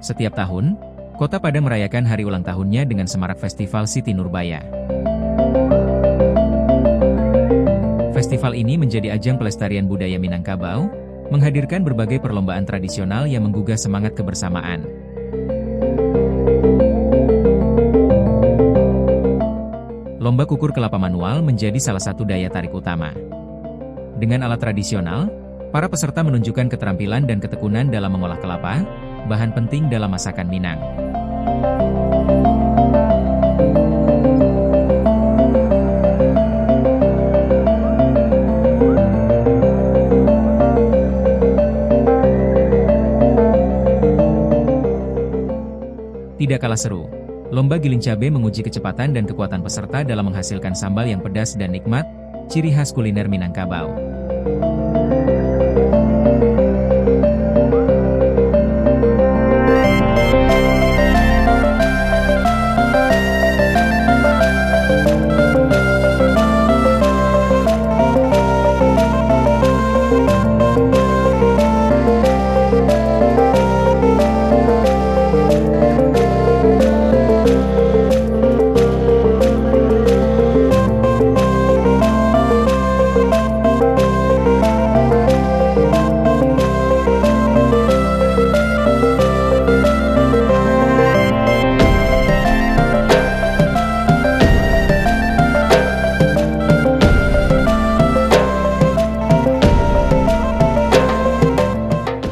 Setiap tahun, Kota Padang merayakan hari ulang tahunnya dengan semarak Festival Siti Nurbaya. Festival ini menjadi ajang pelestarian budaya Minangkabau, menghadirkan berbagai perlombaan tradisional yang menggugah semangat kebersamaan. Lomba kukur kelapa manual menjadi salah satu daya tarik utama. Dengan alat tradisional, para peserta menunjukkan keterampilan dan ketekunan dalam mengolah kelapa, bahan penting dalam masakan Minang. Tidak kalah seru, lomba giling cabe menguji kecepatan dan kekuatan peserta dalam menghasilkan sambal yang pedas dan nikmat, ciri khas kuliner Minangkabau.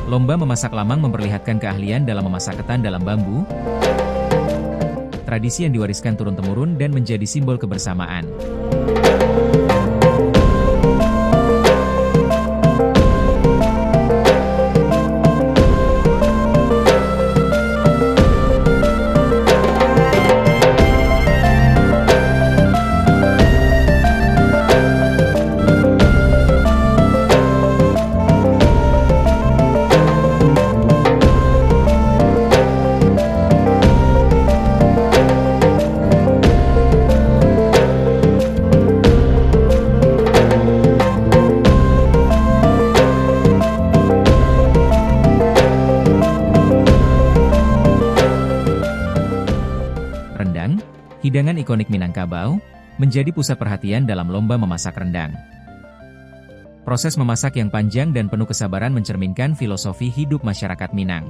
Lomba memasak lamang memperlihatkan keahlian dalam memasak ketan dalam bambu, tradisi yang diwariskan turun-temurun dan menjadi simbol kebersamaan. Rendang, hidangan ikonik Minangkabau, menjadi pusat perhatian dalam lomba memasak rendang. Proses memasak yang panjang dan penuh kesabaran mencerminkan filosofi hidup masyarakat Minang.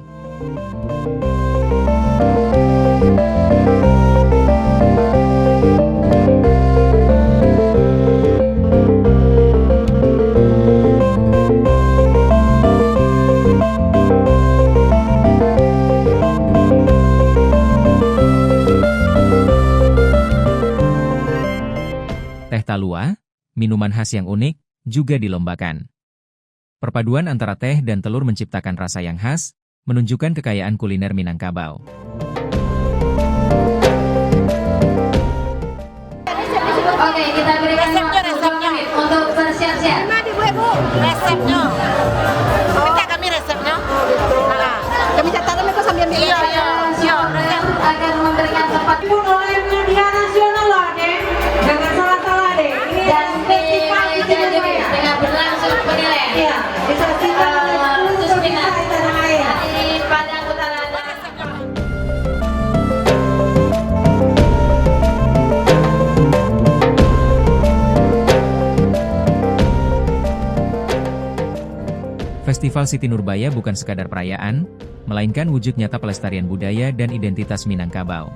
Teh talua, minuman khas yang unik, juga dilombakan. Perpaduan antara teh dan telur menciptakan rasa yang khas, menunjukkan kekayaan kuliner Minangkabau. Oke, kita berikan resepnya untuk bersiap-siap. Gimana Bu? Resepnya. Minta kami resepnya. Kami catat mereka sambil ambil. Iya. Akan memberikan tempat oleh media nasional loh, deh. Jangan salah-salah deh. dan dengan berlangsung penilaian. Iya, disaksikan oleh seluruh pemirsa di tanah air. Dari Padang Utara. Festival Siti Nurbaya bukan sekadar perayaan, melainkan wujud nyata pelestarian budaya dan identitas Minangkabau.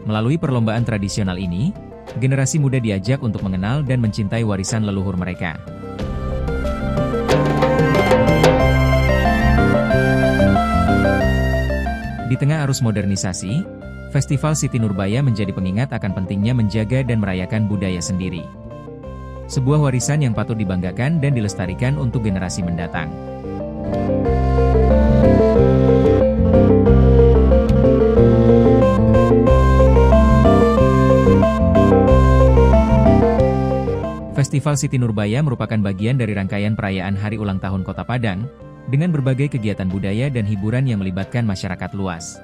Melalui perlombaan tradisional ini, generasi muda diajak untuk mengenal dan mencintai warisan leluhur mereka. Di tengah arus modernisasi, Festival Siti Nurbaya menjadi pengingat akan pentingnya menjaga dan merayakan budaya sendiri. Sebuah warisan yang patut dibanggakan dan dilestarikan untuk generasi mendatang. Festival Siti Nurbaya merupakan bagian dari rangkaian perayaan Hari Ulang Tahun Kota Padang, dengan berbagai kegiatan budaya dan hiburan yang melibatkan masyarakat luas.